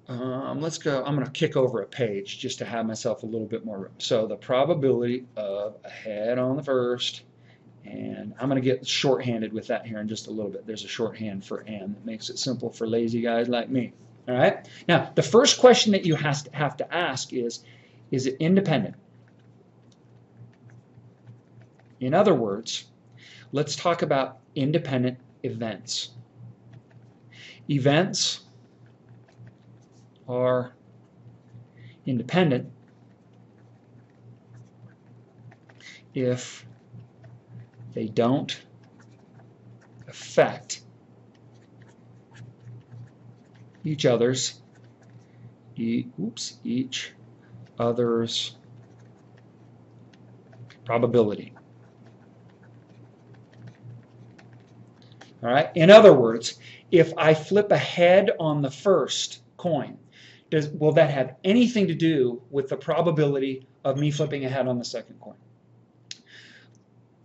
Let's go. I'm going to kick over a page just to have myself a little bit more room. So the probability of a head on the first, and I'm going to get shorthanded with that here in just a little bit. There's a shorthand for "and" that makes it simple for lazy guys like me. All right. Now, the first question that you have to ask is it independent? In other words, let's talk about independent events. Events are independent if they don't affect each other's probability. All right. In other words, if I flip a head on the first coin, will that have anything to do with the probability of me flipping a head on the second coin?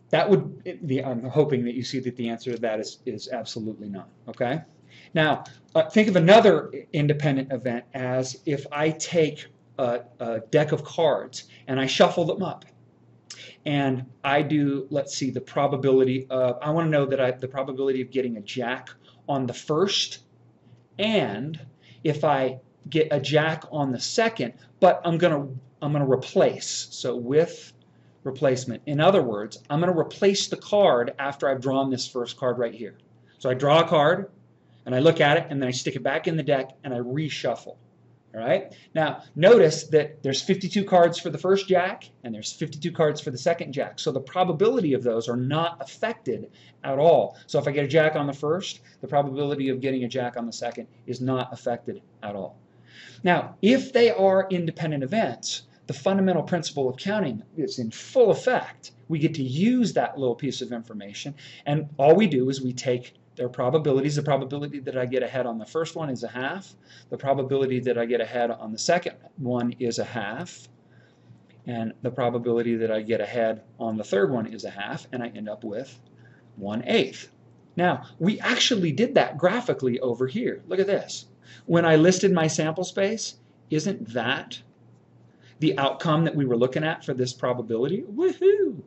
That would be, I'm hoping that you see that the answer to that is absolutely not. Okay. Now, think of another independent event as if I take a deck of cards and I shuffle them up. And I do, let's see, the probability of, I want to know that the probability of getting a jack on the first, and if I get a jack on the second, but I'm gonna replace. So with replacement. In other words, I'm going to replace the card after I've drawn this first card right here. So I draw a card, and I look at it, and then I stick it back in the deck, and I reshuffle. All right. Now, notice that there's 52 cards for the first jack, and there's 52 cards for the second jack. So the probability of those are not affected at all. So if I get a jack on the first, the probability of getting a jack on the second is not affected at all. Now, if they are independent events, the fundamental principle of counting is in full effect. We get to use that little piece of information, and all we do is we take their probabilities. The probability that I get ahead on the first one is a half. The probability that I get ahead on the second one is a half. And the probability that I get ahead on the third one is a half, and I end up with 1/8. Now, we actually did that graphically over here. Look at this. When I listed my sample space, isn't that the outcome that we were looking at for this probability? Woohoo!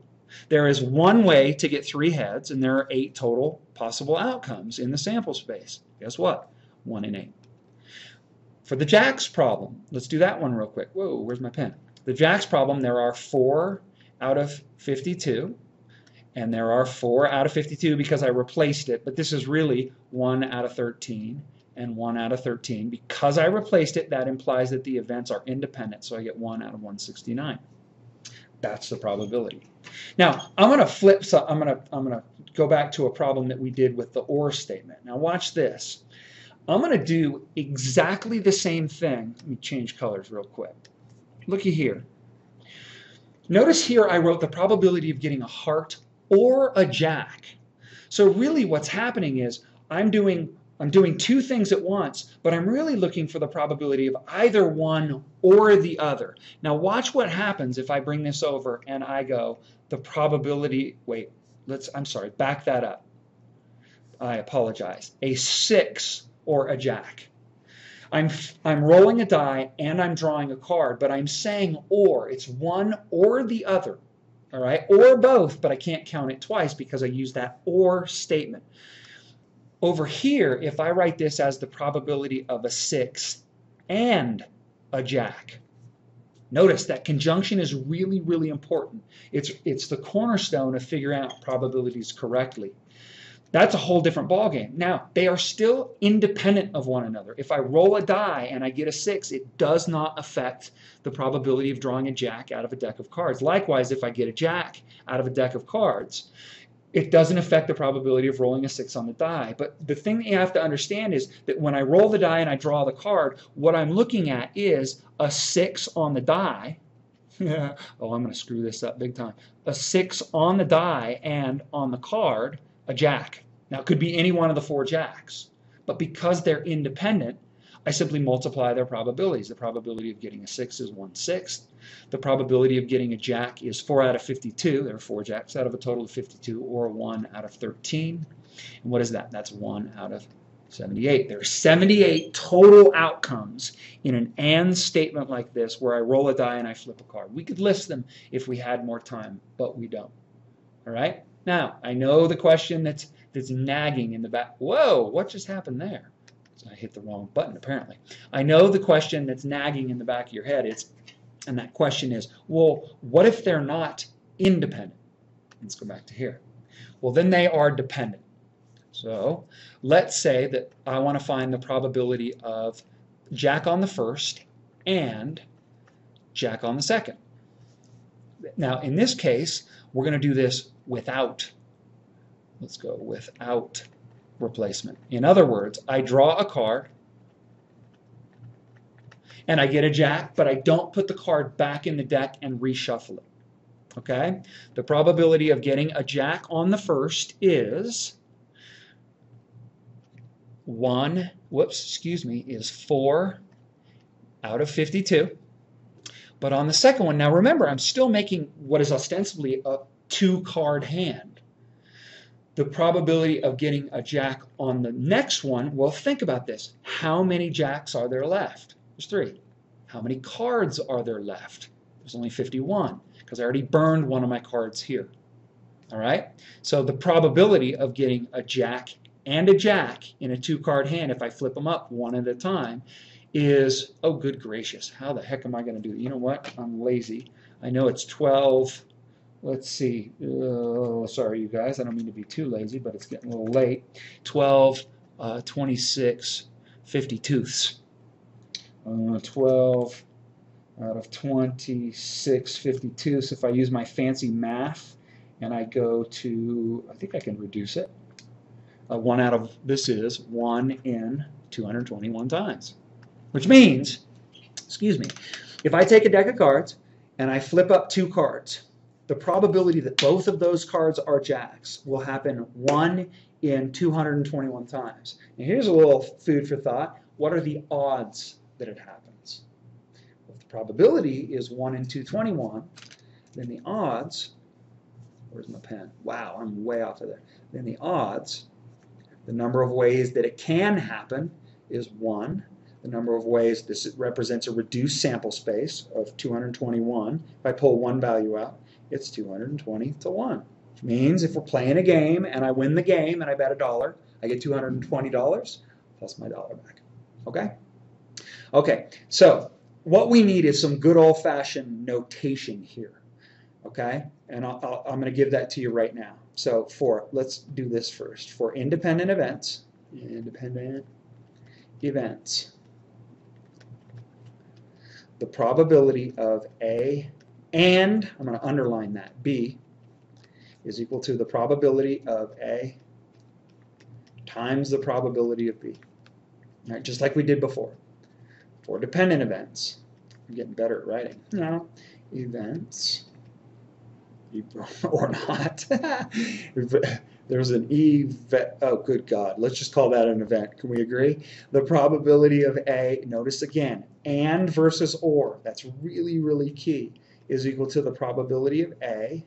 There is one way to get 3 heads, and there are 8 total possible outcomes in the sample space. Guess what? 1 in 8. For the jacks problem, let's do that one real quick. Whoa, where's my pen? The jacks problem, there are 4 out of 52, and there are 4 out of 52 because I replaced it, but this is really 1 out of 13 and 1 out of 13. Because I replaced it, that implies that the events are independent, so I get 1 out of 169. That's the probability. Now, I'm going to flip, so I'm going to go back to a problem that we did with the OR statement. Now, watch this. I'm going to do exactly the same thing. Let me change colors real quick. Looky here. Notice here I wrote the probability of getting a heart or a jack. So really what's happening is I'm doing 2 things at once, but I'm really looking for the probability of either one or the other. Now watch what happens if I bring this over and I go the probability, wait, I'm sorry, back that up. I apologize. A 6 or a jack. I'm rolling a die and I'm drawing a card, but I'm saying or. It's one or the other. All right? Or both, but I can't count it twice because I use that or statement. Over here, if I write this as the probability of a 6 and a jack, notice that conjunction is really, really important. It's the cornerstone of figuring out probabilities correctly. That's a whole different ballgame. Now, they are still independent of one another. If I roll a die and I get a 6, it does not affect the probability of drawing a jack out of a deck of cards. Likewise, if I get a jack out of a deck of cards, it doesn't affect the probability of rolling a 6 on the die. But the thing that you have to understand is that when I roll the die and I draw the card, what I'm looking at is a 6 on the die. Oh, I'm going to screw this up big time. A 6 on the die and on the card, a jack. Now, it could be any one of the 4 jacks. But because they're independent, I simply multiply their probabilities. The probability of getting a 6 is 1/6. The probability of getting a jack is 4 out of 52. There are 4 jacks out of a total of 52, or 1 out of 13. And what is that? That's 1 out of 78. There are 78 total outcomes in an AND statement like this where I roll a die and I flip a card. We could list them if we had more time, but we don't. All right? Now, I know the question that's nagging in the back. Whoa, what just happened there? So I hit the wrong button, apparently. I know the question that's nagging in the back of your head is, and that question is, well, what if they're not independent? Let's go back to here. Well, then they are dependent. So let's say that I want to find the probability of Jack on the first and Jack on the second. Now, in this case, we're going to do this without. Let's go without replacement. In other words, I draw a card and I get a Jack, but I don't put the card back in the deck and reshuffle it. Okay? The probability of getting a Jack on the first is 4 out of 52. But on the second one, now remember, I'm still making what is ostensibly a 2-card hand. The probability of getting a Jack on the next one, well, think about this. How many Jacks are there left? There's 3. How many cards are there left? There's only 51, because I already burned one of my cards here. All right? So the probability of getting a Jack and a Jack in a 2-card hand, if I flip them up one at a time, is, oh, good gracious, how the heck am I going to do it? You know what? I'm lazy. I know it's 12. Let's see. Sorry, you guys. I don't mean to be too lazy, but it's getting a little late. 12, 26, 52ths. 12 out of 26, 52ths. If I use my fancy math and I go to, I think I can reduce it. 1 out of, this is 1 in 221 times. Which means, excuse me, if I take a deck of cards and I flip up 2 cards, the probability that both of those cards are Jacks will happen 1 in 221 times. Now here's a little food for thought. What are the odds that it happens? Well, if the probability is 1 in 221, then the odds, where's my pen? Wow, I'm way off of there. Then the odds, the number of ways that it can happen is 1. The number of ways, this represents a reduced sample space of 221. If I pull one value out, it's 220 to 1. Which means if we're playing a game and I win the game and I bet $1, I get $220 plus my dollar back. Okay? Okay, so what we need is some good old-fashioned notation here. Okay? And I'm going to give that to you right now. So let's do this first. For independent events, the probability of A and, I'm going to underline that, B is equal to the probability of A times the probability of B. All right, just like we did before. For dependent events, I'm getting better at writing. No, events, or not. There's an event. Oh, good God. Let's just call that an event. Can we agree? The probability of A, notice again, and versus or, that's really, really key, is equal to the probability of A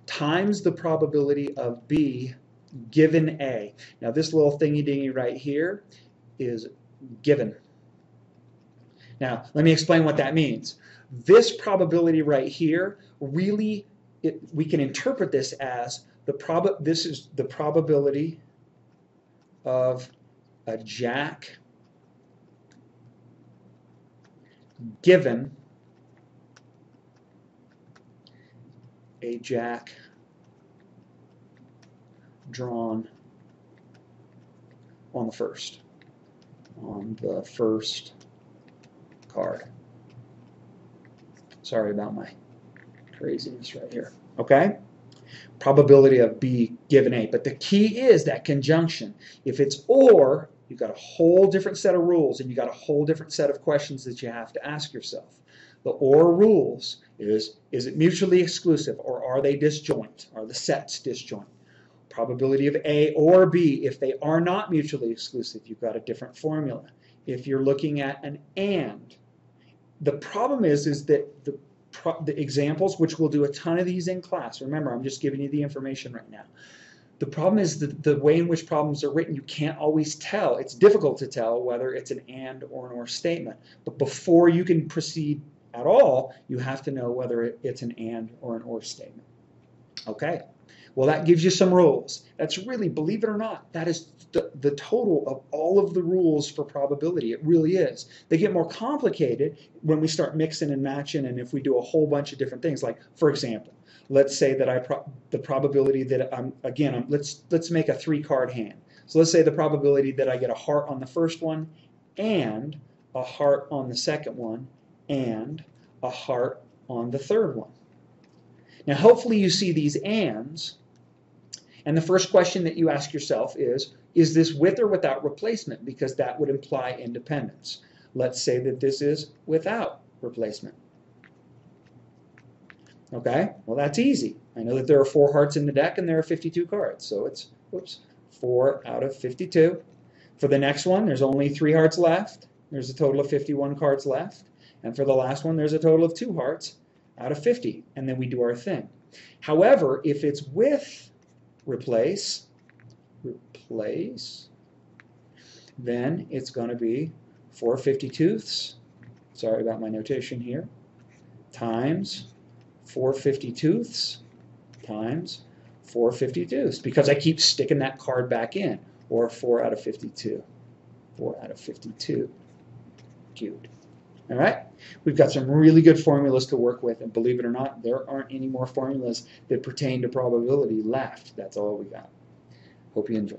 times the probability of B given A. Now this little thingy-dingy right here is given. Now let me explain what that means. This probability right here, really, we can interpret this as this is the probability of a Jack given a Jack drawn on the first card. Sorry about my craziness right here. Okay? Probability of B given A. But the key is that conjunction. If it's or, you've got a whole different set of rules and you've got a whole different set of questions that you have to ask yourself. The or rules is it mutually exclusive or are they disjoint? Are the sets disjoint? Probability of A or B, if they are not mutually exclusive, you've got a different formula. If you're looking at an and, the problem is that the examples, which we'll do a ton of these in class, remember I'm just giving you the information right now, The problem is that the way in which problems are written, you can't always tell. It's difficult to tell whether it's an and or an or statement. But before you can proceed at all, you have to know whether it's an and or an or statement. Okay? Well, that gives you some rules. That's really, believe it or not, that is the total of all of the rules for probability. It really is. They get more complicated when we start mixing and matching, and if we do a whole bunch of different things. Like, for example, let's say that the probability that let's make a 3-card hand. So let's say the probability that I get a heart on the first one, and a heart on the second one, and a heart on the third one. Now, hopefully you see these ands, and the first question that you ask yourself is this with or without replacement? Because that would imply independence. Let's say that this is without replacement. Okay, well, that's easy. I know that there are 4 hearts in the deck and there are 52 cards, so it's 4 out of 52. For the next one, there's only 3 hearts left. There's a total of 51 cards left. And for the last one, there's a total of 2 hearts out of 50, and then we do our thing. However, if it's with replace, then it's going to be 4 52ths, sorry about my notation here, times 4 52ths times 4 52ths, because I keep sticking that card back in, or 4 out of 52. 4 out of 52 cubed. All right? We've got some really good formulas to work with, and believe it or not, there aren't any more formulas that pertain to probability left. That's all we got. Hope you enjoy.